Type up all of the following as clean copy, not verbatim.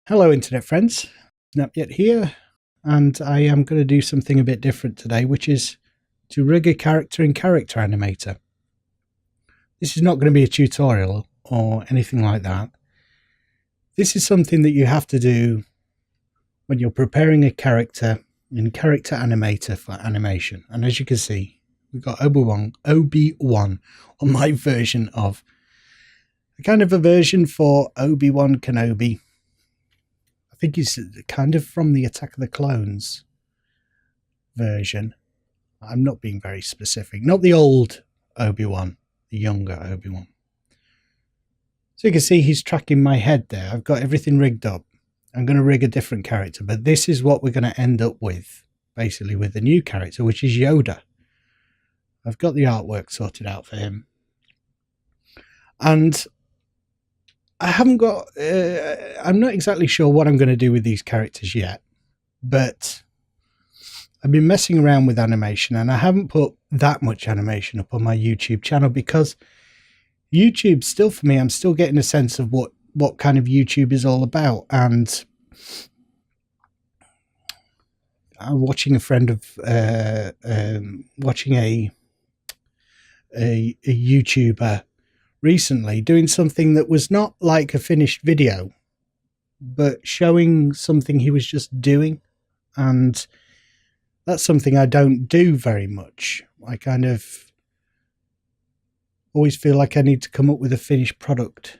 Hello internet friends, Snapyet here, and I am going to do something a bit different today, which is to rig a character in Character Animator. This is not going to be a tutorial or anything like that. This is something that you have to do when you're preparing a character in Character Animator for animation. And as you can see, we've got Obi-Wan on my version of a kind of a version for Obi-Wan Kenobi. I think he's kind of from the Attack of the Clones version. I'm not being very specific. Not the old Obi-Wan, the younger Obi-Wan. So you can see he's tracking my head there. I've got everything rigged up. I'm going to rig a different character, but this is what we're going to end up with, basically with the new character, which is Yoda. I've got the artwork sorted out for him. And I haven't got, I'm not exactly sure what I'm going to do with these characters yet, but I've been messing around with animation and I haven't put that much animation up on my YouTube channel because YouTube still, for me, I'm still getting a sense of what kind of YouTube is all about. And I'm watching a friend of, watching a YouTuber recently doing something that was not like a finished video, but showing something he was just doing. And that's something I don't do very much. I kind of always feel like I need to come up with a finished product.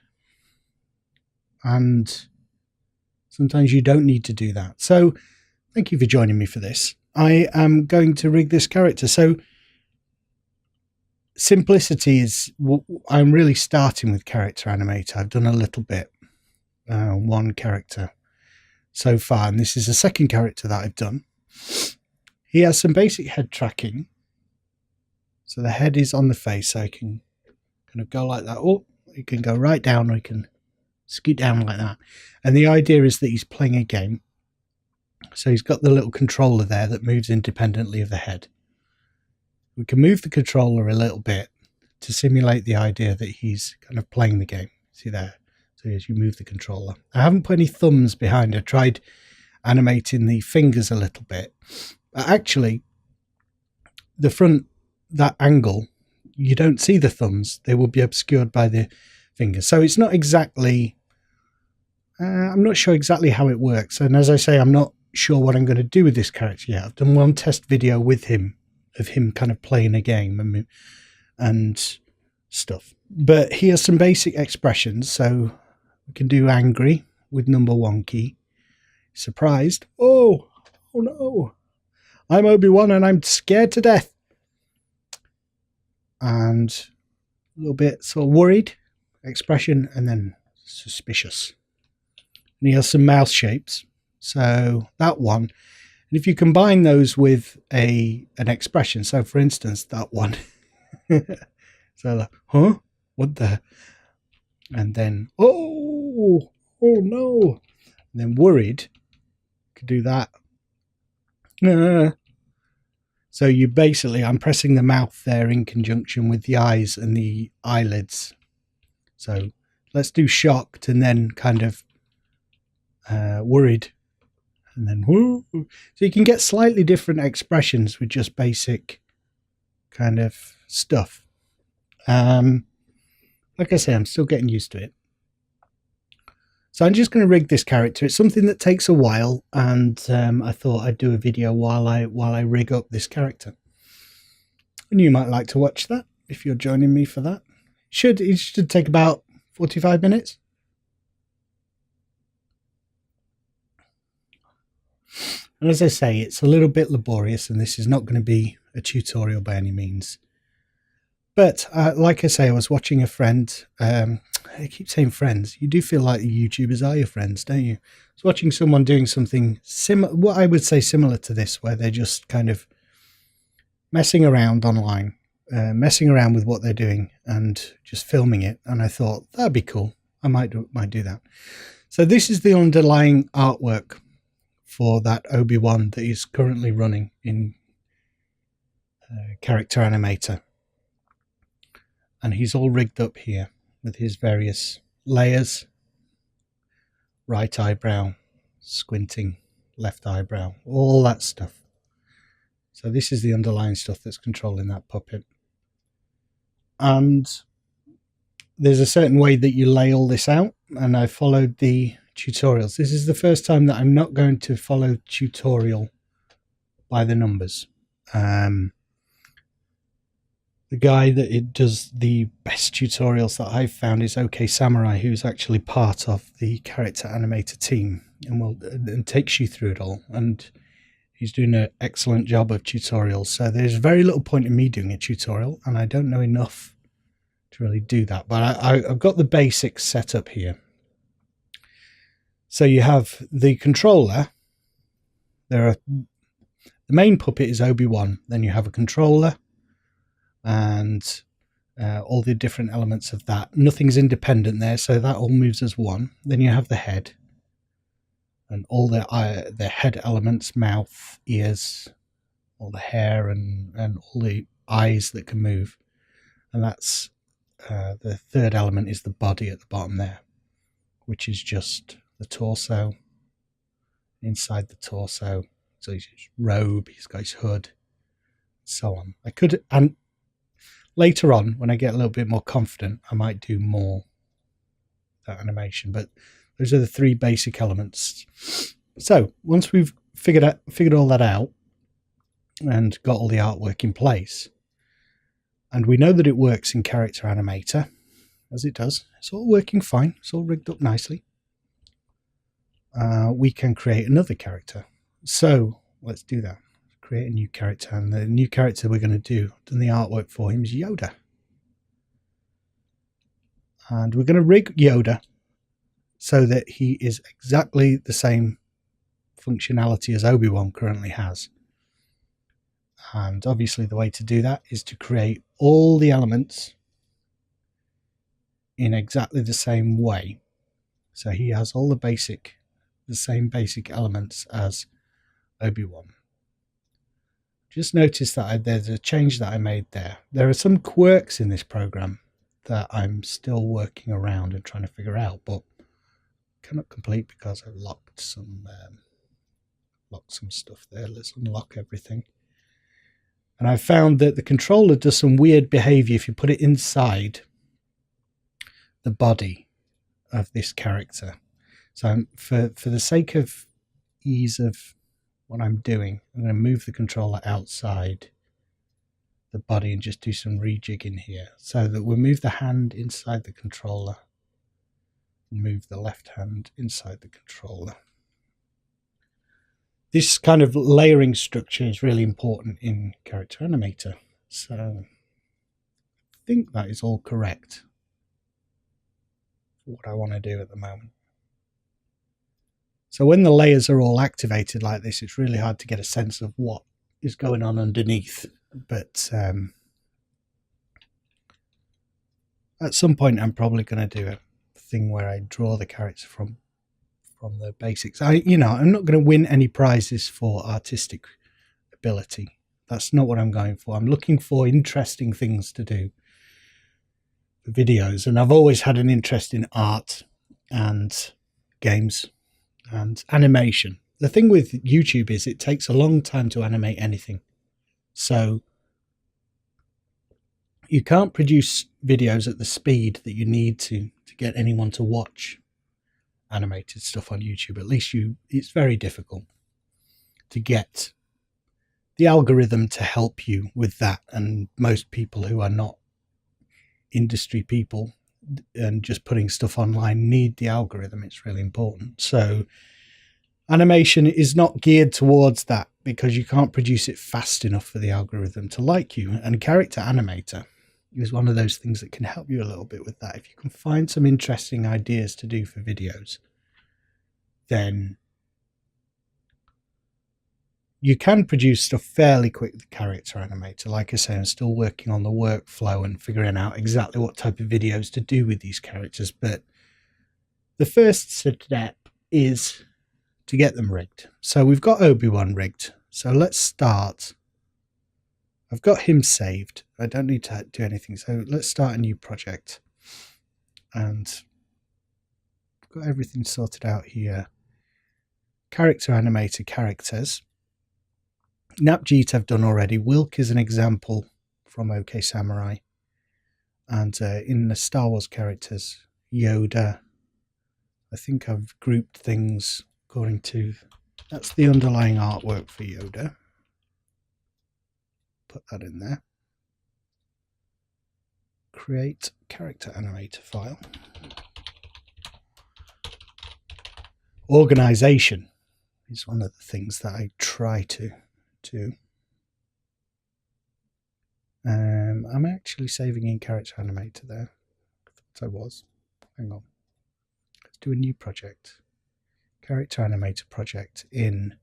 And sometimes you don't need to do that. So thank you for joining me for this. I am going to rig this character. So simplicity is, I'm really starting with Character Animator. I've done a little bit, one character so far, and this is the second character that I've done. He has some basic head tracking. So the head is on the face, so I can kind of go like that. Oh, you can go right down, or you can scoot down like that. And the idea is that he's playing a game. So he's got the little controller there that moves independently of the head. We can move the controller a little bit to simulate the idea that he's kind of playing the game. See there? So as you move the controller. I haven't put any thumbs behind. I tried animating the fingers a little bit. But actually, the front, that angle, you don't see the thumbs. They will be obscured by the fingers. So it's not exactly, I'm not sure exactly how it works. And as I say, I'm not sure what I'm going to do with this character yet. I've done one test video with him, of him kind of playing a game and stuff. But he has some basic expressions. So we can do angry with number 1 key. Surprised. Oh no. I'm Obi-Wan and I'm scared to death. And a little bit sort of worried expression, and then suspicious. And he has some mouth shapes. So that one. And if you combine those with an expression, so for instance, that one. So like, huh? What the? And then, oh no. And then worried. Could do that. So you basically, I'm pressing the mouth there in conjunction with the eyes and the eyelids. So let's do shocked and then kind of worried. And then, whoo. So you can get slightly different expressions with just basic kind of stuff. Like I say, I'm still getting used to it. So I'm just going to rig this character. It's something that takes a while, and I thought I'd do a video while I rig up this character. And you might like to watch that if you're joining me for that. It should take about 45 minutes. And as I say, it's a little bit laborious, and this is not going to be a tutorial by any means. But like I say, I was watching a friend. I keep saying friends. You do feel like the YouTubers are your friends, don't you? I was watching someone doing something similar, what I would say similar to this, where they're just kind of messing around online, messing around with what they're doing and just filming it. And I thought, that'd be cool. I might do that. So this is the underlying artwork for that Obi-Wan that is currently running in Character Animator. And he's all rigged up here with his various layers right eyebrow, squinting, left eyebrow, all that stuff. So this is the underlying stuff that's controlling that puppet. And there's a certain way that you lay all this out, and I followed the tutorials. This is the first time that I'm not going to follow tutorial by the numbers. The guy that it does the best tutorials that I've found is OK Samurai, who's actually part of the character animator team and takes you through it all. And he's doing an excellent job of tutorials. So there's very little point in me doing a tutorial, and I don't know enough to really do that. But I've got the basics set up here. So you have the controller. The main puppet is Obi-Wan. Then you have a controller and all the different elements of that. Nothing's independent there, so that all moves as one. Then you have the head and all the head elements, mouth, ears, all the hair, and all the eyes that can move. And that's the third element is the body at the bottom there, which is just the torso. Inside the torso, so his robe, he's got his hood, so on. And later on, when I get a little bit more confident, I might do more that animation. But those are the three basic elements. So once we've figured all that out and got all the artwork in place, and we know that it works in Character Animator, as it does, it's all working fine, it's all rigged up nicely, we can create another character. So let's do that. Create a new character, and the new character we're going to do, done the artwork for him, is Yoda. And we're going to rig Yoda so that he is exactly the same functionality as Obi-Wan currently has. And obviously the way to do that is to create all the elements in exactly the same way. So he has all the same basic elements as Obi-Wan. Just notice that there's a change that I made there. There are some quirks in this program that I'm still working around and trying to figure out, but cannot complete because I've locked some stuff there. Let's unlock everything. And I found that the controller does some weird behavior if you put it inside the body of this character. So for the sake of ease of what I'm doing, I'm going to move the controller outside the body and just do some rejigging here, so that we'll move the hand inside the controller and move the left hand inside the controller. This kind of layering structure is really important in Character Animator. So I think that is all correct for what I want to do at the moment. So when the layers are all activated like this, it's really hard to get a sense of what is going on underneath. But at some point, I'm probably going to do a thing where I draw the character from the basics. I'm not going to win any prizes for artistic ability. That's not what I'm going for. I'm looking for interesting things to do for videos. And I've always had an interest in art and games and animation. The thing with YouTube is it takes a long time to animate anything. So you can't produce videos at the speed that you need to get anyone to watch animated stuff on YouTube. At least it's very difficult to get the algorithm to help you with that. And most people who are not industry people and just putting stuff online need the algorithm. It's really important. So animation is not geared towards that because you can't produce it fast enough for the algorithm to like you. And Character Animator is one of those things that can help you a little bit with that. If you can find some interesting ideas to do for videos, then you can produce stuff fairly quick with Character Animator. Like I say, I'm still working on the workflow and figuring out exactly what type of videos to do with these characters. But the first step is to get them rigged. So we've got Obi-Wan rigged. So let's start. I've got him saved. I don't need to do anything. So let's start a new project. And I've got everything sorted out here. Character Animator characters. Napjeet I've done already. Wilk is an example from OK Samurai. And in the Star Wars characters, Yoda, I think I've grouped things according to, that's the underlying artwork for Yoda. Put that in there. Create Character Animator file. Organization is one of the things that I try to do. I'm actually saving in Character Animator there. I thought I was. Hang on. Let's do a new project. Character Animator project in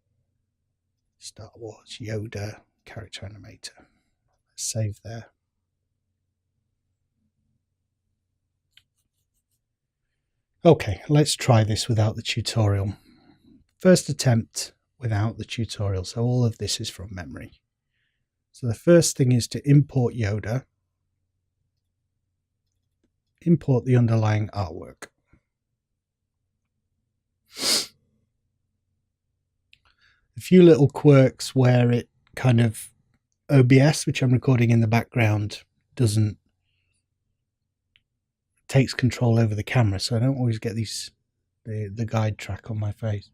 Star Wars Yoda Character Animator. Let's save there. Okay, let's try this without the tutorial. First attempt without the tutorial. So all of this is from memory. So the first thing is to import Yoda. Import the underlying artwork. A few little quirks where it kind of OBS, which I'm recording in the background, takes control over the camera, so I don't always get the guide track on my face.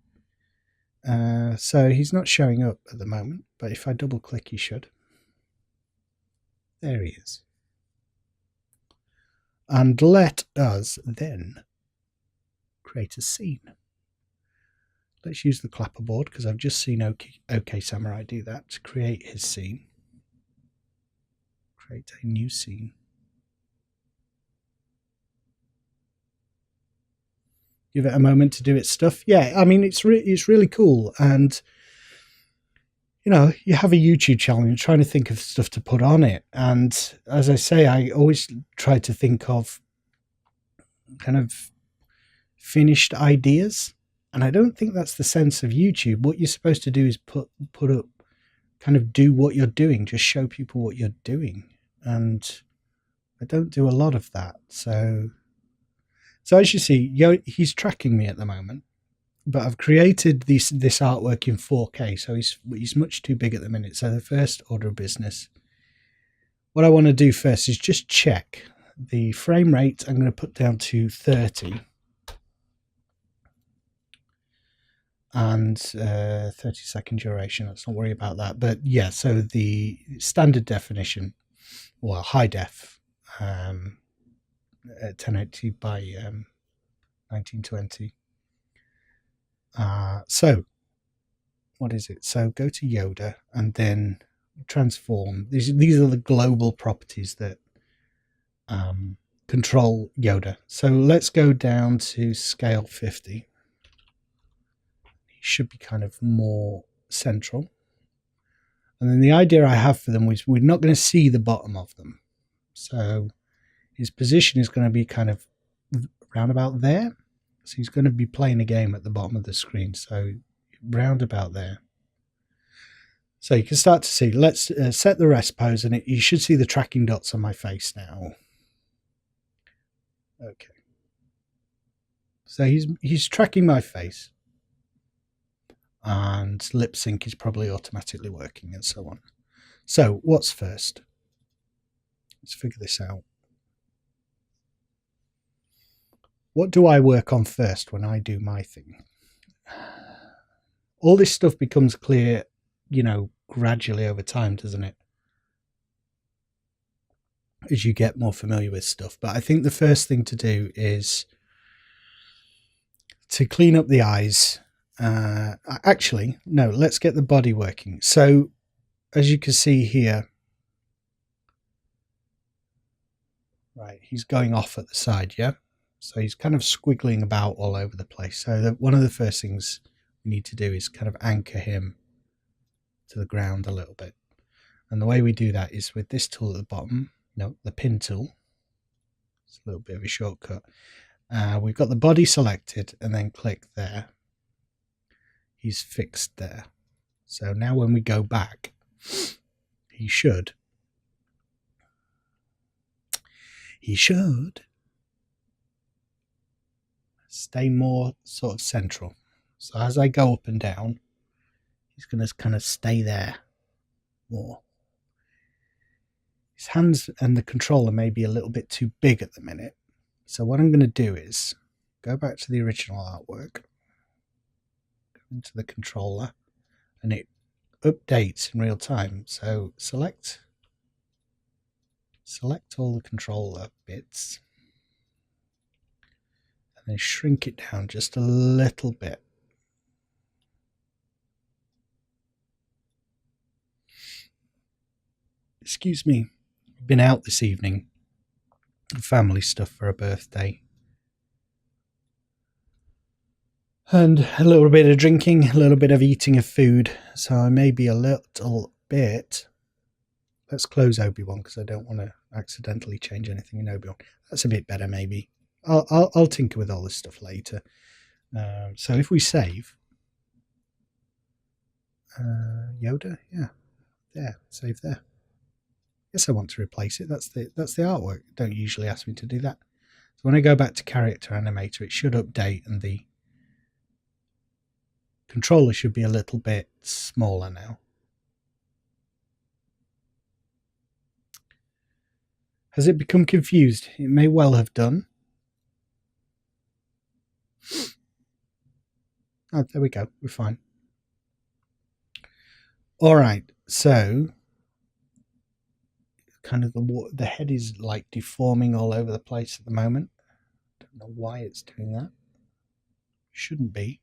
So he's not showing up at the moment, but if I double click, he should. There he is. And let us then create a scene. Let's use the clapperboard because I've just seen OK Samurai do that to create his scene. Create a new scene. Give it a moment to do its stuff. Yeah, I mean, it's really cool. And, you know, you have a YouTube channel and you're trying to think of stuff to put on it. And as I say, I always try to think of kind of finished ideas. And I don't think that's the sense of YouTube. What you're supposed to do is put up, kind of do what you're doing, just show people what you're doing. And I don't do a lot of that. So as you see, he's tracking me at the moment, but I've created this artwork in 4K, so he's much too big at the minute. So the first order of business, what I want to do first is just check the frame rate. I'm going to put down to 30 and 30-second duration. Let's not worry about that. But yeah, so the standard definition, well, high def, 1080 by 1920. So what is it? So go to Yoda and then transform. These are the global properties that control Yoda. So let's go down to scale 50. He should be kind of more central. And then the idea I have for them is we're not going to see the bottom of them. So his position is going to be kind of round about there. So he's going to be playing a game at the bottom of the screen. So round about there. So you can start to see. Let's set the rest pose, and you should see the tracking dots on my face now. Okay. So he's tracking my face, and lip sync is probably automatically working, and so on. So what's first? Let's figure this out. What do I work on first when I do my thing? All this stuff becomes clear, you know, gradually over time, doesn't it? As you get more familiar with stuff. But I think the first thing to do is to clean up the eyes. Actually, no, let's get the body working. So as you can see here, right, he's going off at the side, yeah? So he's kind of squiggling about all over the place. So one of the first things we need to do is kind of anchor him to the ground a little bit. And the way we do that is with this tool at the bottom, no, the pin tool. It's a little bit of a shortcut. We've got the body selected and then click there. He's fixed there. So now when we go back, he should stay more sort of central. So as I go up and down, he's going to kind of stay there more. His hands and the controller may be a little bit too big at the minute. So what I'm going to do is go back to the original artwork, go into the controller, and it updates in real time. So select all the controller bits and then shrink it down just a little bit. Excuse me, I've been out this evening, family stuff for a birthday, and a little bit of drinking, a little bit of eating of food, so I may be a little bit. Let's close Obi-Wan because I don't want to accidentally change anything in Obi-Wan. That's a bit better, maybe. I'll tinker with all this stuff later. So if we save, Yoda, yeah, there, save there. Yes, I want to replace it. That's the artwork. Don't usually ask me to do that. So when I go back to Character Animator, it should update, and the controller should be a little bit smaller now. Has it become confused? It may well have done. Oh, there we go. We're fine. All right. So kind of the head is like deforming all over the place at the moment. Don't know why it's doing that. Shouldn't be.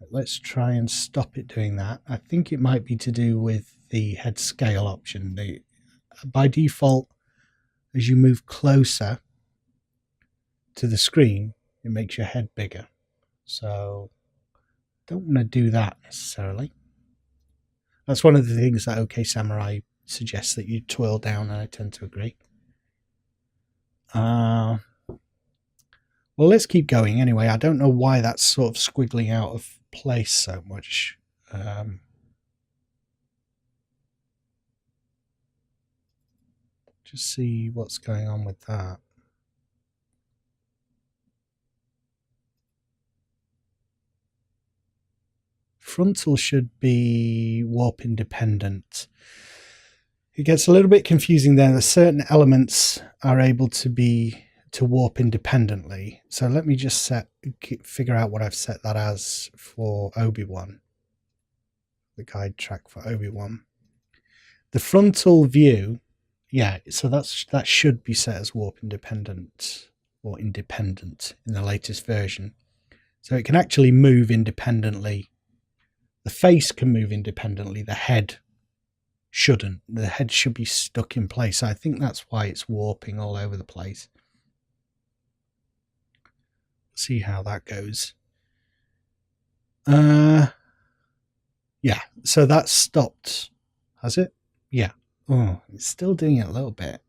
Let's try and stop it doing that. I think it might be to do with the head scale option. By default, as you move closer to the screen, it makes your head bigger. So don't want to do that necessarily. That's one of the things that OK Samurai suggests that you twirl down, and I tend to agree. Well, let's keep going anyway. I don't know why that's sort of squiggling out of place so much. Just see what's going on with that. Frontal should be warp independent. It gets a little bit confusing there. The certain elements are able to warp independently. So let me just figure out what I've set that as for Obi-Wan. The guide track for Obi-Wan. The frontal view, yeah, so that should be set as warp independent or independent in the latest version. So it can actually move independently. The face can move independently. The head shouldn't. The head should be stuck in place. So I think that's why it's warping all over the place. See how that goes. Yeah, so that's stopped. Has it? Yeah. Oh, it's still doing it a little bit.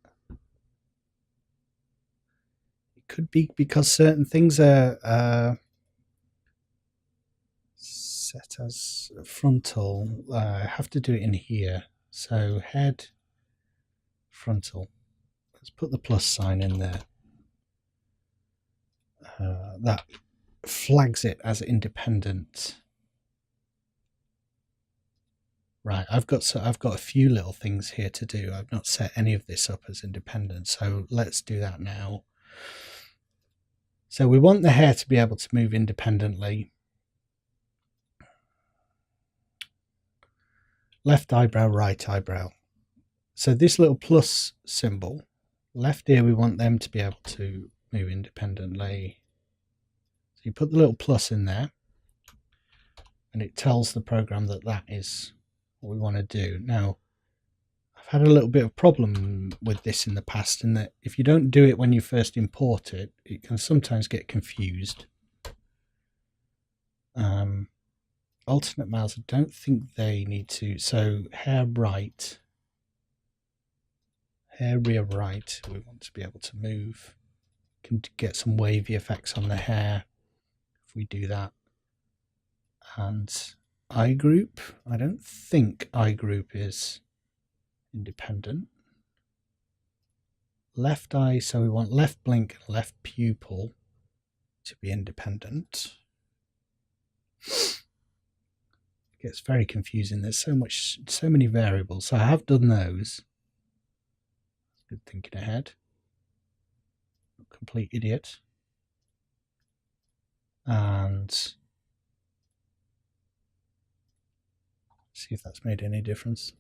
It could be because certain things are set as frontal. I have to do it in here. So head, frontal. Let's put the plus sign in there. That flags it as independent. Right, I've got a few little things here to do. I've not set any of this up as independent, so let's do that now. So we want the hair to be able to move independently. Left eyebrow, right eyebrow. So this little plus symbol, left ear, we want them to be able to move independently. So you put the little plus in there, and it tells the program that that is what we want to do. Now, I've had a little bit of problem with this in the past, in that if you don't do it when you first import it, it can sometimes get confused. Alternate mouths, I don't think they need to. So hair right, hair rear right, we want to be able to move. Can get some wavy effects on the hair if we do that. And eye group, I don't think eye group is independent. left eye, so we want left blink and left pupil to be independent. It gets very confusing. There's so many variables. So I have done those. Good thinking ahead. Complete idiot. And see if that's made any difference.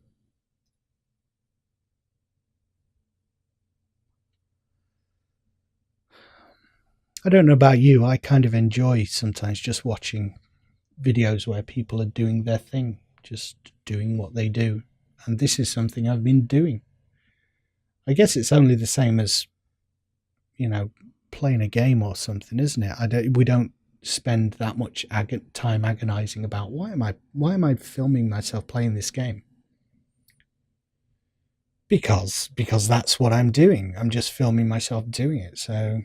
I don't know about you, I kind of enjoy sometimes just watching videos where people are doing their thing, just doing what they do. And this is something I've been doing. I guess it's only the same as, you know, playing a game or something, isn't it? We don't spend that much time agonizing about why am I filming myself playing this game? Because that's what I'm doing. I'm just filming myself doing it. So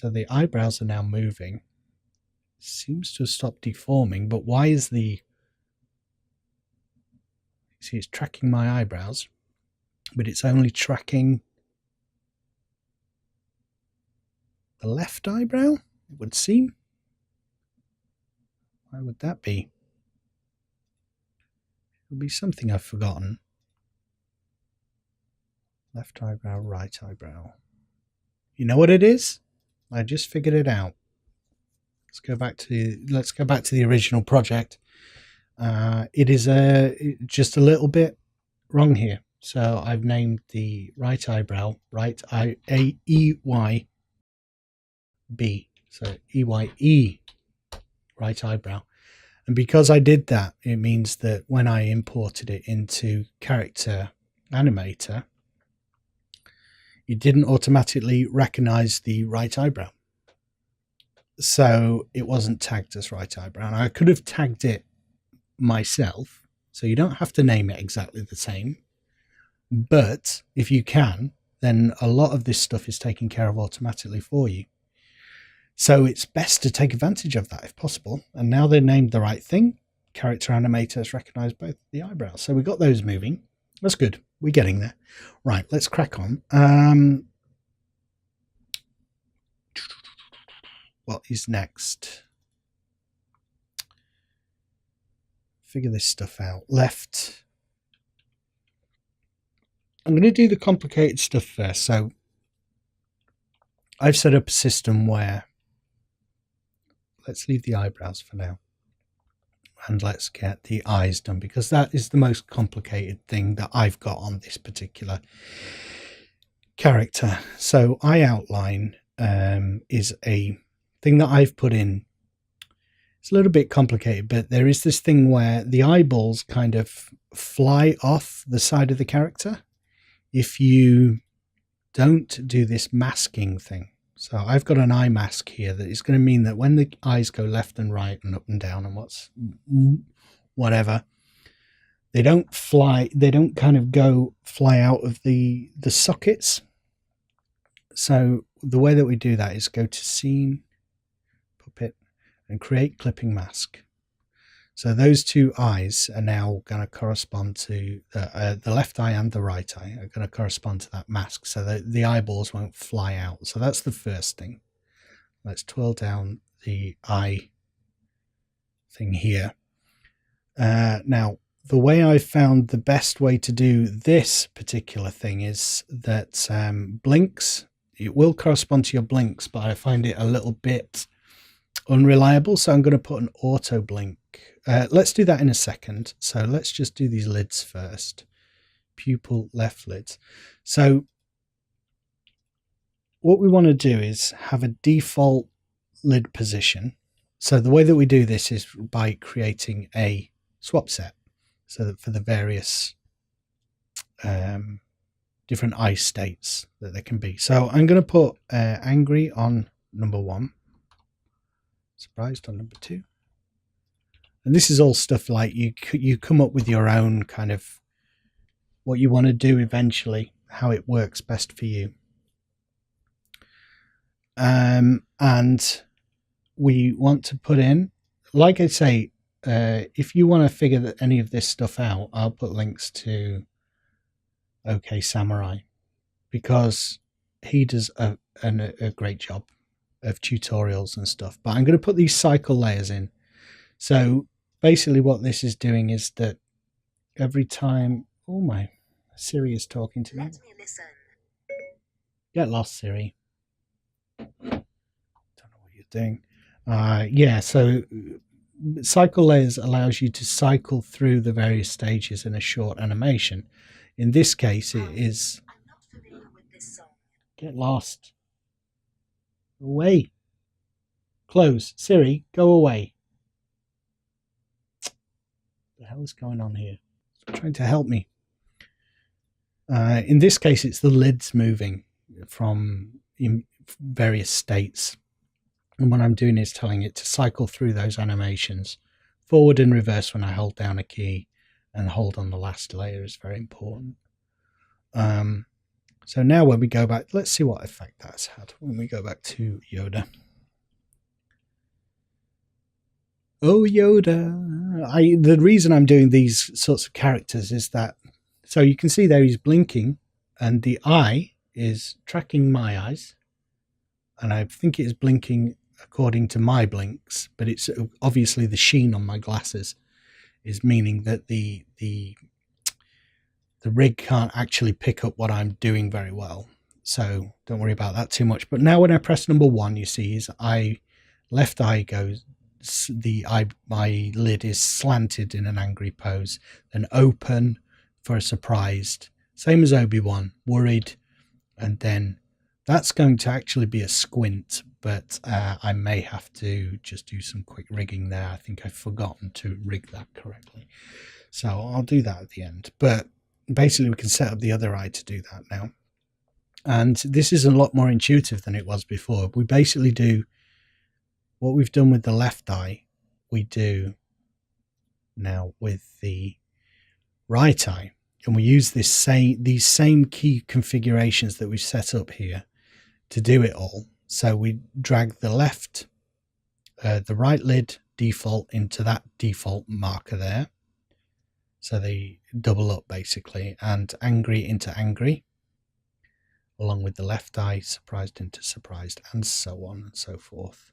the eyebrows are now moving. Seems to have stopped deforming, but why is see, it's tracking my eyebrows, but it's only tracking the left eyebrow, it would seem. Why would that be? It'll be something I've forgotten. Left eyebrow, right eyebrow. You know what it is? I just figured it out. Let's go back to the original project. It is just a little bit wrong here. So I've named the right eyebrow EYB. So EYE, right eyebrow. And because I did that, it means that when I imported it into Character Animator, it didn't automatically recognize the right eyebrow. So it wasn't tagged as right eyebrow. And I could have tagged it myself. So you don't have to name it exactly the same. But if you can, then a lot of this stuff is taken care of automatically for you. So it's best to take advantage of that if possible. And now they're named the right thing. Character Animator has recognized both the eyebrows. So we got those moving. That's good. We're getting there. Right, let's crack on. What is next? Figure this stuff out. Left. I'm going to do the complicated stuff first. So I've set up a system where, let's leave the eyebrows for now. And let's get the eyes done, because that is the most complicated thing that I've got on this particular character. So eye outline is a thing that I've put in. It's a little bit complicated, but there is this thing where the eyeballs kind of fly off the side of the character if you don't do this masking thing. So I've got an eye mask here that is going to mean that when the eyes go left and right and up and down and whatever, they don't fly, they don't kind of fly out of the sockets. So the way that we do that is go to Scene, Puppet, and Create Clipping Mask. So those two eyes are now going to correspond to the left eye and the right eye are going to correspond to that mask, so that the eyeballs won't fly out. So that's the first thing. Let's twirl down the eye thing here. Now, the way I found the best way to do this particular thing is that blinks, it will correspond to your blinks, but I find it a little bit unreliable. So I'm going to put an auto blink. Let's do that in a second. So let's just do these lids first. Pupil left lids. So what we want to do is have a default lid position. So the way that we do this is by creating a swap set, so that for the various different eye states that there can be. So I'm going to put angry on number 1, surprised on number 2. And this is all stuff like you come up with your own kind of what you want to do eventually, how it works best for you. And we want to put in, like I say, if you want to figure any of this stuff out, I'll put links to OK Samurai, because he does a great job of tutorials and stuff. But I'm going to put these cycle layers in. So basically what this is doing is that every time... Oh, my Siri is talking to me. Let me listen. Get lost, Siri. Don't know what you're doing. Yeah, so cycle layers allows you to cycle through the various stages in a short animation. In this case, it is... I'm not familiar with this song. Get lost. Away. Close. Siri, go away. What the hell is going on here? It's trying to help me. In this case, it's the lids moving from various states. And what I'm doing is telling it to cycle through those animations forward and reverse when I hold down a key, and hold on the last layer is very important. So now when we go back, let's see what effect that's had when we go back to Yoda. Oh, Yoda. The reason I'm doing these sorts of characters is that, so you can see there he's blinking and the eye is tracking my eyes. And I think it is blinking according to my blinks, but it's obviously the sheen on my glasses is meaning that the rig can't actually pick up what I'm doing very well. So don't worry about that too much. But now when I press number 1, you see his eye, left eye goes, my lid is slanted in an angry pose, then open for a surprised, same as Obi-Wan, worried, and then that's going to actually be a squint, but I may have to just do some quick rigging there. I think I've forgotten to rig that correctly, so I'll do that at the end. But basically we can set up the other eye to do that now, and this is a lot more intuitive than it was before. We basically do what we've done with the left eye, we do now with the right eye, and we use these same key configurations that we've set up here to do it all. So we drag the right lid default into that default marker there, so they double up basically, and angry into angry, along with the left eye surprised into surprised, and so on and so forth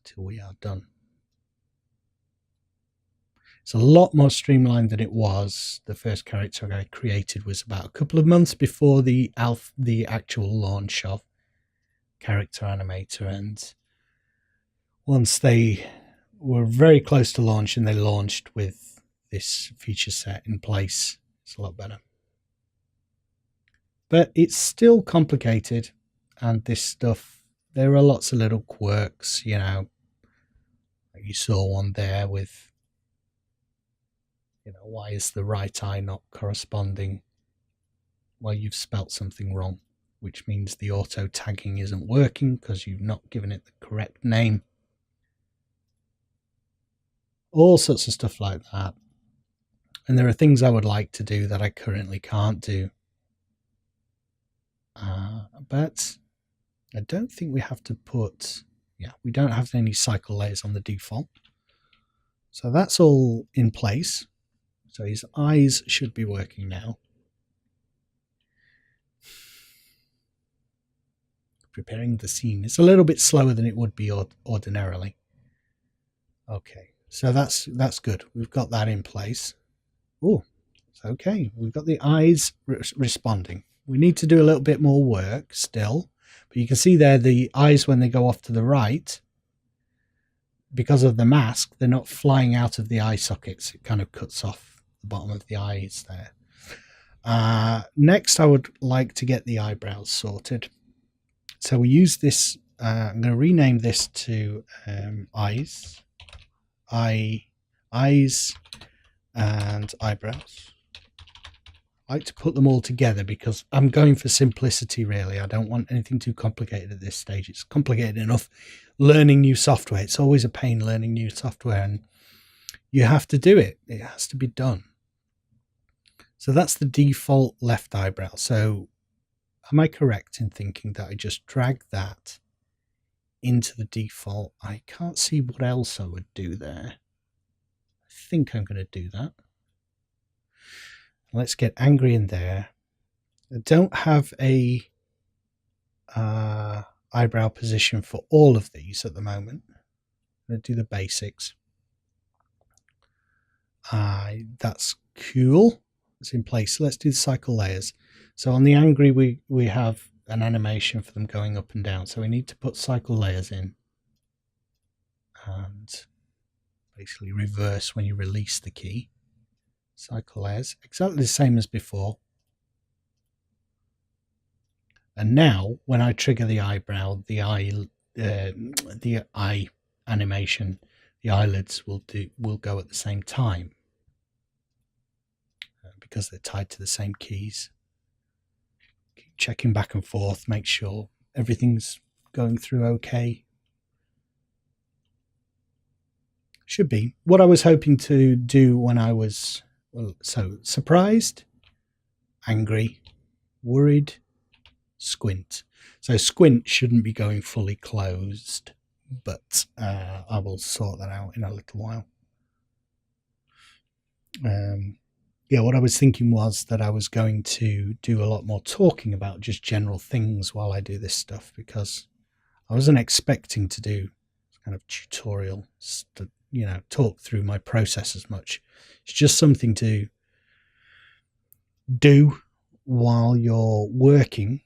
until we are done. It's a lot more streamlined than it was. The first character I created was about a couple of months before the actual launch of Character Animator, and once they were very close to launch and they launched with this feature set in place, it's a lot better. But it's still complicated, and this stuff, there are lots of little quirks, you know. You saw one there with, you know, why is the right eye not corresponding? Well, you've spelt something wrong, which means the auto tagging isn't working because you've not given it the correct name. All sorts of stuff like that. And there are things I would like to do that I currently can't do. But I don't think we have to put, we don't have any cycle layers on the default. So that's all in place. So his eyes should be working now. Preparing the scene. It's a little bit slower than it would be ordinarily. Okay, so that's good. We've got that in place. Oh, it's okay. We've got the eyes responding. We need to do a little bit more work still, but you can see there the eyes, when they go off to the right, because of the mask, they're not flying out of the eye sockets. It kind of cuts off the bottom of the eyes there. Next, I would like to get the eyebrows sorted. So we use this, I'm going to rename this to eyes and eyebrows. I like to put them all together because I'm going for simplicity, really. I don't want anything too complicated at this stage. It's complicated enough learning new software. It's always a pain learning new software, and you have to do it. It has to be done. So that's the default left eyebrow. So am I correct in thinking that I just drag that into the default? I can't see what else I would do there. I think I'm going to do that. Let's get angry in there. I don't have a eyebrow position for all of these at the moment. I'm going to do the basics. That's cool. It's in place. So let's do the cycle layers. So on the angry, we have an animation for them going up and down. So we need to put cycle layers in and basically reverse when you release the key. Cycle layers, exactly the same as before. And now when I trigger the eyebrow, the eye animation, the eyelids will go at the same time because they're tied to the same keys. Keep checking back and forth, make sure everything's going through okay. Should be. What I was hoping to do when I was, so surprised, angry, worried, squint. So squint shouldn't be going fully closed, but I will sort that out in a little while. Yeah, what I was thinking was that I was going to do a lot more talking about just general things while I do this stuff, because I wasn't expecting to do kind of tutorial, talk through my process as much. It's just something to do while you're working,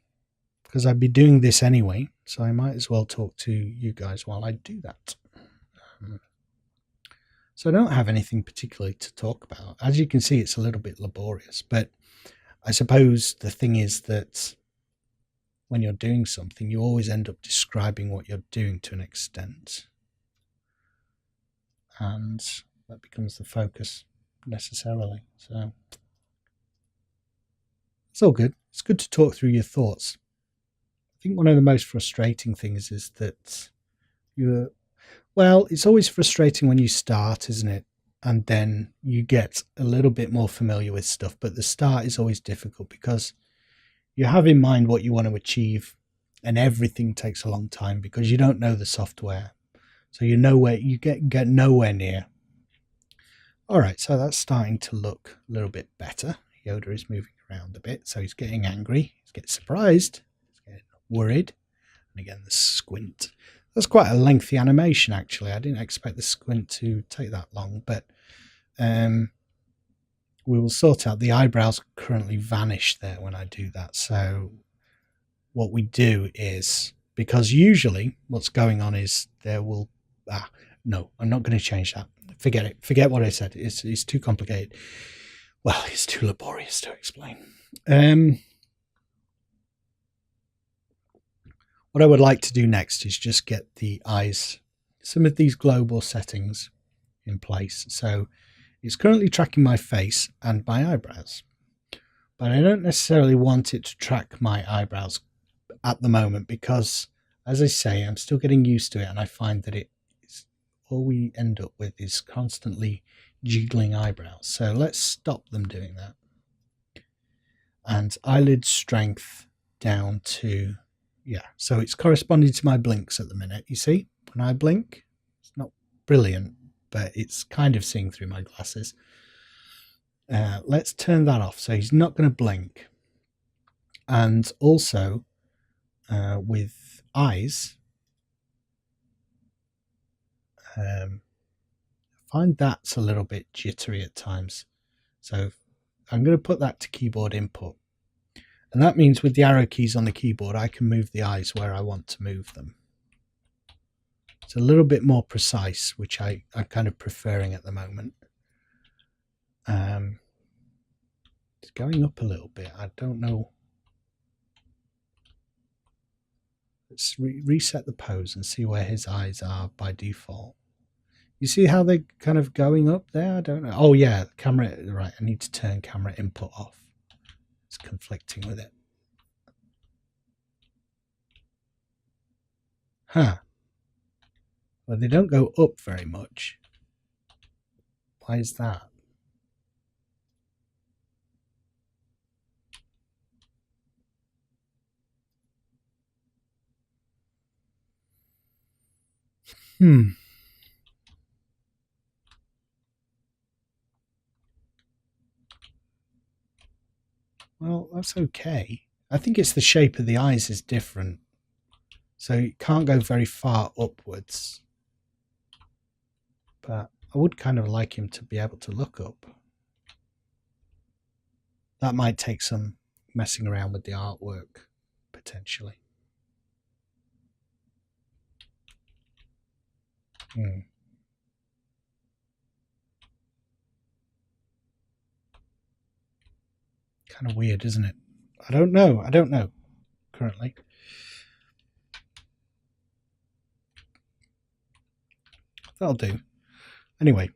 because I'd be doing this anyway, so I might as well talk to you guys while I do that. So I don't have anything particularly to talk about. As you can see, it's a little bit laborious, but I suppose the thing is that when you're doing something, you always end up describing what you're doing to an extent. And that becomes the focus necessarily. So it's all good. It's good to talk through your thoughts. I think one of the most frustrating things is that it's always frustrating when you start, isn't it? And then you get a little bit more familiar with stuff, but the start is always difficult because you have in mind what you want to achieve, and everything takes a long time because you don't know the software. So you get nowhere near. All right, so that's starting to look a little bit better. Yoda is moving around a bit, so he's getting angry, he's getting surprised, he's getting worried, and again the squint. That's quite a lengthy animation, actually. I didn't expect the squint to take that long, but we will sort out. The eyebrows currently vanish there when I do that. So what we do is, because usually what's going on is no, I'm not going to change that. Forget it. Forget what I said. It's too complicated. Well, it's too laborious to explain. What I would like to do next is just get the eyes, some of these global settings in place. So it's currently tracking my face and my eyebrows, but I don't necessarily want it to track my eyebrows at the moment because, as I say, I'm still getting used to it, and I find that all we end up with is constantly jiggling eyebrows. So let's stop them doing that. And eyelid strength down to, so it's corresponding to my blinks at the minute. You see, when I blink, it's not brilliant, but it's kind of seeing through my glasses. Let's turn that off so he's not going to blink. And also with eyes, I find that's a little bit jittery at times. So I'm going to put that to keyboard input. And that means with the arrow keys on the keyboard, I can move the eyes where I want to move them. It's a little bit more precise, which I'm kind of preferring at the moment. It's going up a little bit. I don't know. Let's reset the pose and see where his eyes are by default. You see how they're kind of going up there? I don't know. Oh, yeah, camera. Right, I need to turn camera input off. It's conflicting with it. Huh. Well, they don't go up very much. Why is that? Well, that's okay. I think it's the shape of the eyes is different. So it can't go very far upwards. But I would kind of like him to be able to look up. That might take some messing around with the artwork, potentially. Kind of weird, isn't it? I don't know currently. That'll do. Anyway,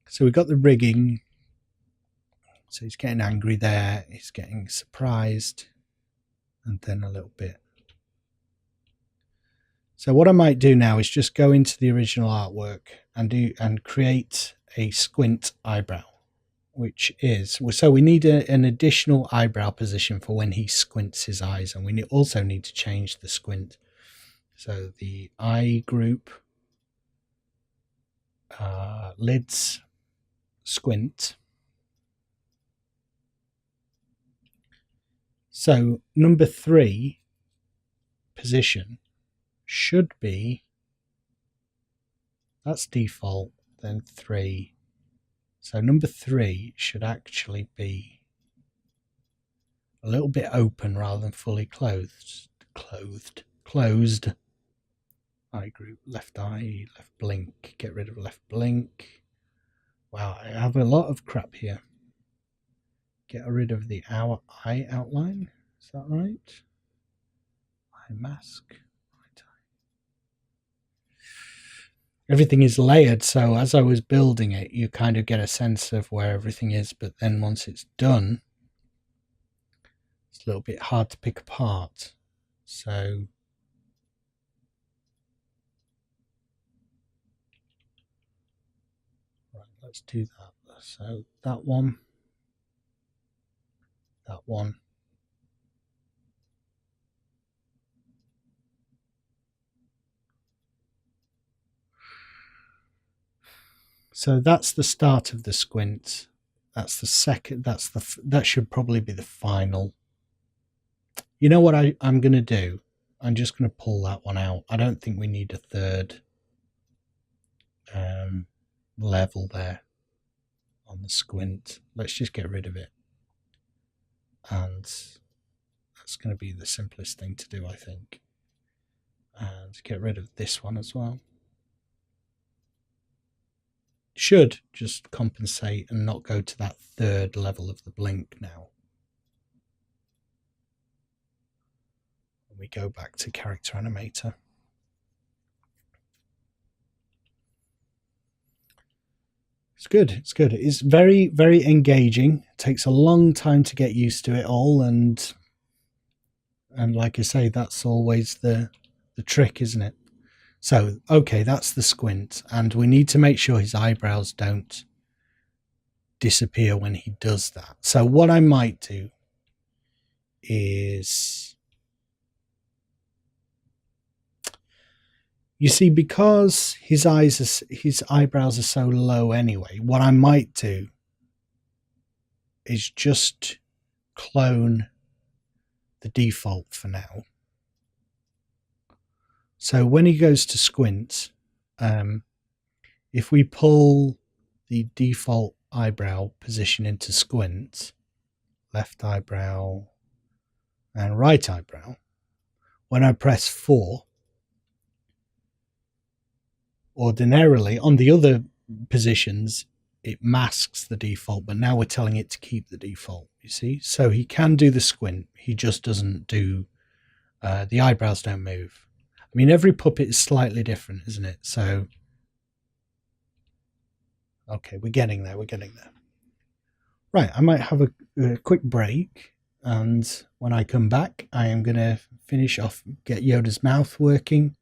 so we've got the rigging. So he's getting angry there. He's getting surprised. And then a little bit. So what I might do now is just go into the original artwork and create a squint eyebrow, which is, so we need an additional eyebrow position for when he squints his eyes, and we also need to change the squint. So the eye group, lids, squint. So number 3 position should be, that's default, then 3. So number 3 should actually be a little bit open rather than fully closed. Eye group, left eye, left blink, get rid of left blink. Wow, I have a lot of crap here. Get rid of the eye outline, is that right? Eye mask, right eye. Everything is layered, so as I was building it, you kind of get a sense of where everything is, but then once it's done, it's a little bit hard to pick apart. So right, let's do that. So that one, that one. So that's the start of the squint. That's the second. That should probably be the final. You know what I'm going to do? I'm just going to pull that one out. I don't think we need a third level there on the squint. Let's just get rid of it. And that's going to be the simplest thing to do, I think. And get rid of this one as well. Should just compensate and not go to that third level of the blink now. We go back to Character Animator. It's good. It's good. It's very, very engaging. It takes a long time to get used to it all, and like I say, that's always the trick, isn't it? So, okay, that's the squint, and we need to make sure his eyebrows don't disappear when he does that. So what I might do is, you see, because his eyebrows are so low anyway, what I might do is just clone the default for now. So when he goes to squint, if we pull the default eyebrow position into squint, left eyebrow and right eyebrow, when I press 4, ordinarily on the other positions it masks the default, but now we're telling it to keep the default, you see. So he can do the squint, he just doesn't do, the eyebrows don't move. I mean, every puppet is slightly different, isn't it? So okay, we're getting there. Right, I might have a quick break, and when I come back I am going to finish off, get Yoda's mouth working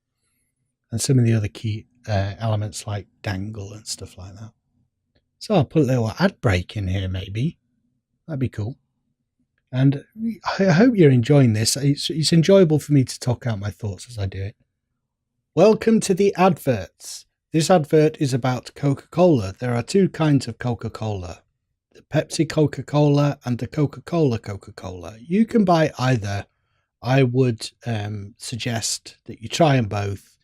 and some of the other key elements like dangle and stuff like that. So I'll put a little ad break in here, maybe. That'd be cool. And I hope you're enjoying this. It's enjoyable for me to talk out my thoughts as I do it. Welcome to the adverts. This advert is about Coca-Cola. There are 2 kinds of Coca-Cola. the Pepsi Coca-Cola and the Coca-Cola Coca-Cola. You can buy either. I would suggest that you try them both.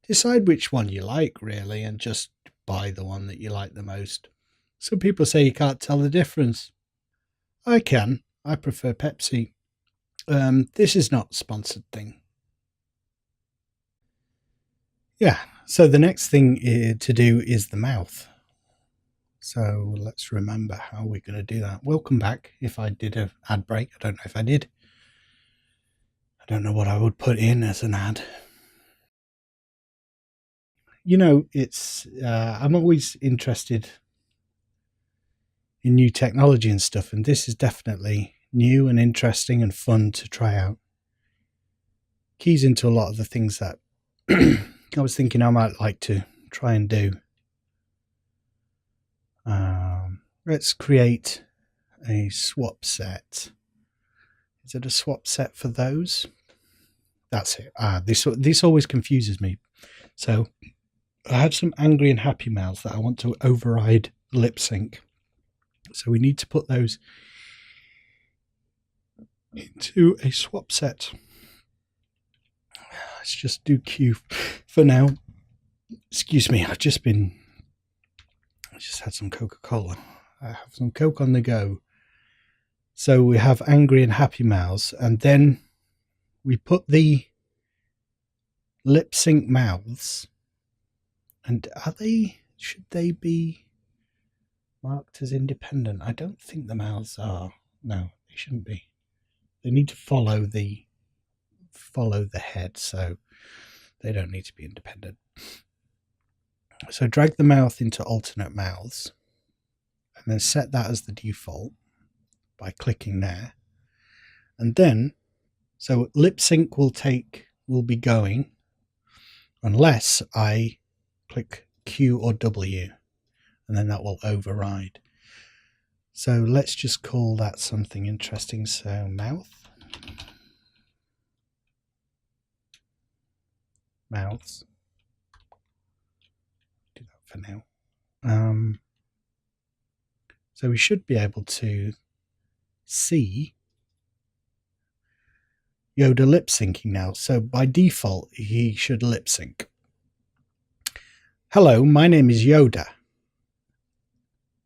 Decide which one you like, really, and just buy the one that you like the most. Some people say you can't tell the difference. I can. I prefer Pepsi. This is not a sponsored thing. Yeah, so the next thing to do is the mouth. So let's remember how we're going to do that. Welcome back. If I did an ad break, I don't know if I did. I don't know what I would put in as an ad. You know, I'm always interested in new technology and stuff, and this is definitely new and interesting and fun to try out. Keys into a lot of the things that I was thinking I might like to try and do. Let's create a swap set. Is it a swap set for those? That's it. This always confuses me. So I have some angry and happy mouths that I want to override lip sync. So we need to put those into a swap set. Let's just do Q for now. Excuse me, I just had some Coca-Cola. I have some Coke on the go. So we have angry and happy mouths, and then we put the lip sync mouths. And should they be marked as independent? I don't think the mouths are. No, they shouldn't be. They need to follow the head, so they don't need to be independent. So drag the mouth into alternate mouths and then set that as the default by clicking there. And then, so lip sync will be going unless I click Q or W, and then that will override. So let's just call that something interesting. So mouths. Do that for now. So we should be able to see Yoda lip syncing now. So by default, he should lip sync. Hello, my name is Yoda.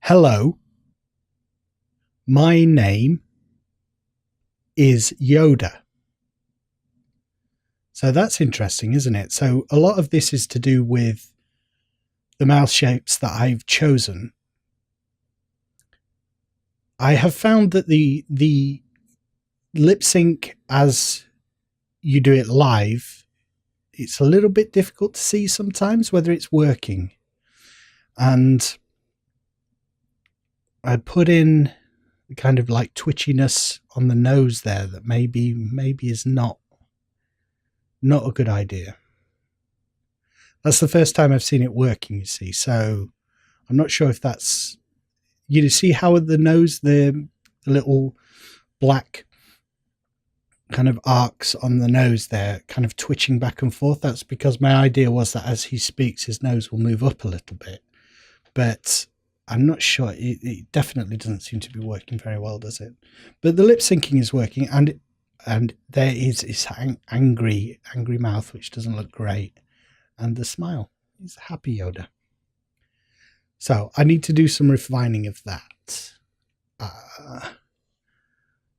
Hello, my name is Yoda. So that's interesting, isn't it? So a lot of this is to do with the mouth shapes that I've chosen. I have found that the lip sync as you do it live, it's a little bit difficult to see sometimes whether it's working. And I put in the kind of like twitchiness on the nose there that maybe is not a good idea. That's the first time I've seen it working, you see. So I'm not sure if that's, you see how the nose, the little black kind of arcs on the nose there, kind of twitching back and forth. That's because my idea was that as he speaks, his nose will move up a little bit. But I'm not sure. It definitely doesn't seem to be working very well, does it? But the lip syncing is working, and there is his angry mouth, which doesn't look great, and the smile is happy Yoda. So I need to do some refining of that,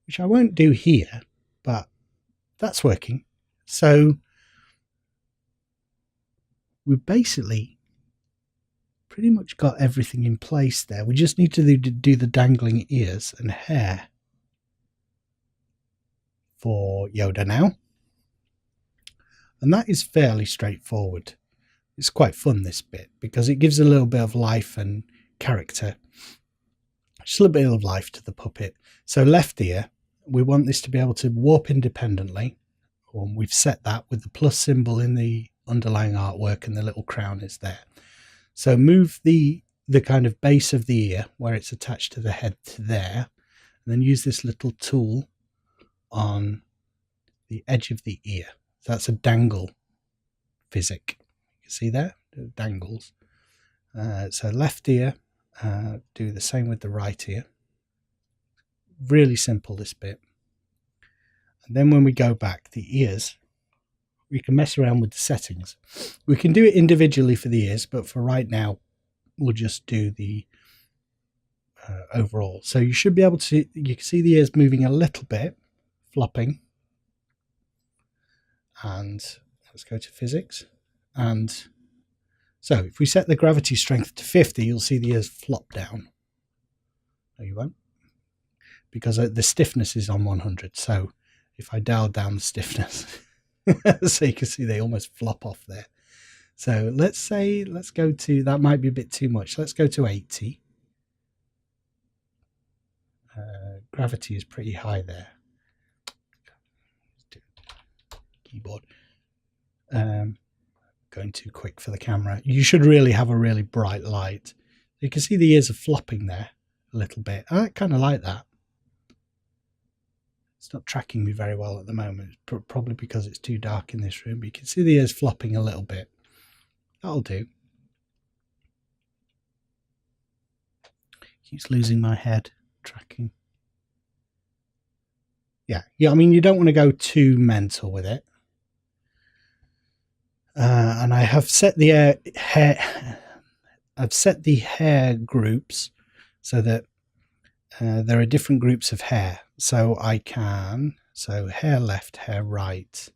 which I won't do here, but that's working. So we've basically pretty much got everything in place there. We just need to do the dangling ears and hair for Yoda now. And that is fairly straightforward. It's quite fun, this bit, because it gives a little bit of life and character. Just a little bit of life to the puppet. So left ear, we want this to be able to warp independently. We've set that with the plus symbol in the underlying artwork, and the little crown is there. So move the kind of base of the ear where it's attached to the head to there, and then use this little tool on the edge of the ear. So that's a dangle physic. You see there? It dangles. So left ear, do the same with the right ear. really simple, this bit. And then when we go back, the ears, we can mess around with the settings. We can do it individually for the ears, but for right now, we'll just do the overall. So you should be able to, you can see the ears moving a little bit, flopping. And let's go to physics. And so if we set the gravity strength to 50, you'll see the ears flop down. No, you won't, because the stiffness is on 100. So if I dial down the stiffness, so you can see they almost flop off there. So let's go to, that might be a bit too much. Let's go to 80. Gravity is pretty high there. Keyboard. Going too quick for the camera. You should really have a really bright light. You can see the ears are flopping there a little bit. I kind of like that. It's not tracking me very well at the moment, probably because it's too dark in this room, but you can see the ears flopping a little bit. That'll do. Keeps losing my head tracking. Yeah, I mean, you don't want to go too mental with it. And I have set the hair groups so that there are different groups of hair. So I can, so hair left, hair right.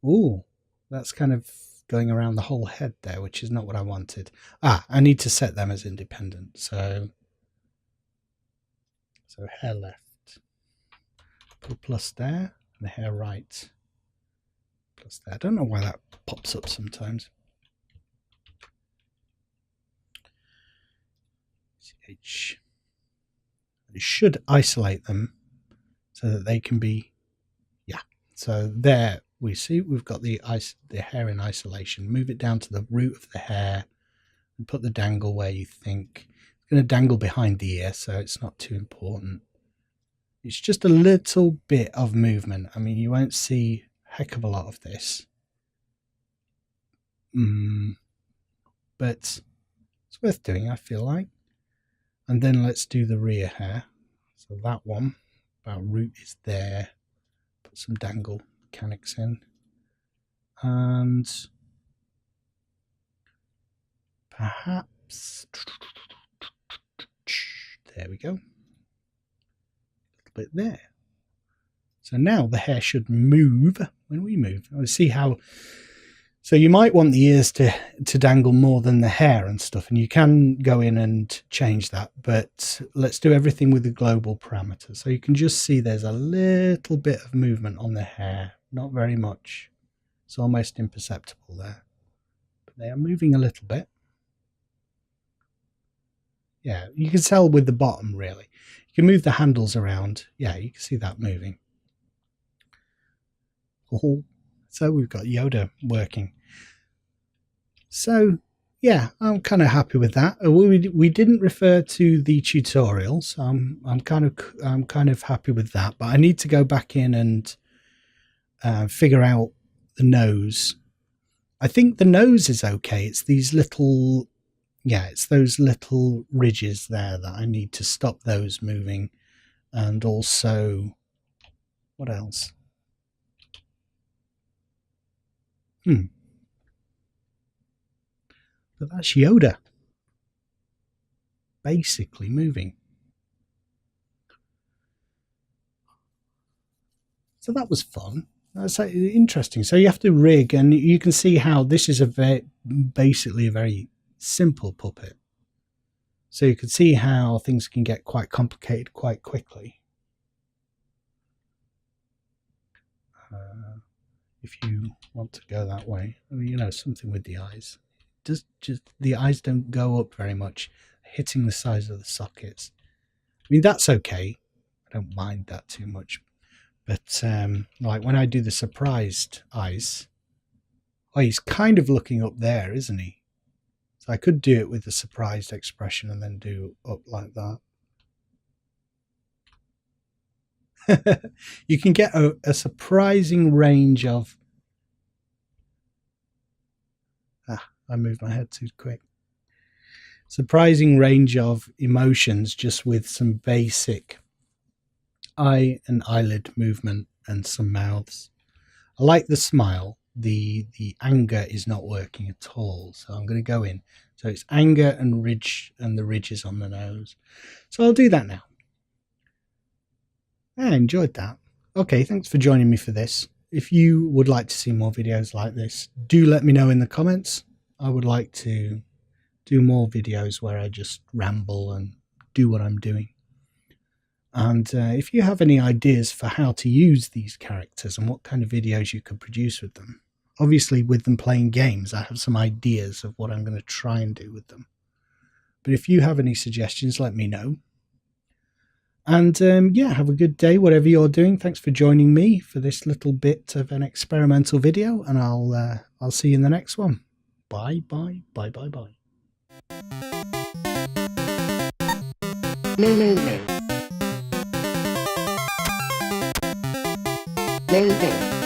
Ooh, that's kind of going around the whole head there, which is not what I wanted. I need to set them as independent. So hair left, put plus there, and the hair right, plus there. I don't know why that pops up sometimes. CH. You should isolate them so that they can be, yeah. So there we see we've got the hair in isolation. Move it down to the root of the hair and put the dangle where you think. It's going to dangle behind the ear, so it's not too important. It's just a little bit of movement. I mean, you won't see a heck of a lot of this. But it's worth doing, I feel like. And then let's do the rear hair. So that one, about root is there. Put some dangle mechanics in. And perhaps, there we go. A little bit there. So now the hair should move when we move. Let's see how. So you might want the ears to dangle more than the hair and stuff, and you can go in and change that, but let's do everything with the global parameter. So you can just see there's a little bit of movement on the hair, not very much. It's almost imperceptible there, but they are moving a little bit. Yeah, you can tell with the bottom, really. You can move the handles around. Yeah, you can see that moving. Oh, so we've got Yoda working. So yeah, I'm kind of happy with that. We didn't refer to the tutorial, so I'm kind of happy with that. But I need to go back in and figure out the nose. I think the nose is okay. It's these little, yeah, it's those little ridges there that I need to stop those moving, and also what else? But that's Yoda basically moving. So that was fun. That's interesting. So you have to rig, and you can see how this is basically a very simple puppet. So you can see how things can get quite complicated quite quickly. If you want to go that way, I mean, you know, something with the eyes. Just the eyes don't go up very much, hitting the sides of the sockets. I mean, that's okay. I don't mind that too much. But like when I do the surprised eyes, oh, he's kind of looking up there, isn't he? So I could do it with the surprised expression and then do up like that. You can get a surprising range of... I moved my head too quick. surprising range of emotions just with some basic eye and eyelid movement and some mouths. I like the smile. The anger is not working at all, so I'm going to go in. So it's anger and ridge, and the ridges on the nose. So I'll do that now. I enjoyed that. Okay, thanks for joining me for this. If you would like to see more videos like this, do let me know in the comments. I would like to do more videos where I just ramble and do what I'm doing. And if you have any ideas for how to use these characters and what kind of videos you could produce with them, obviously with them playing games, I have some ideas of what I'm going to try and do with them. But if you have any suggestions, let me know. And yeah, have a good day, whatever you're doing. Thanks for joining me for this little bit of an experimental video, and I'll see you in the next one. Bye, bye, bye, bye, bye. No, no, no. No, no.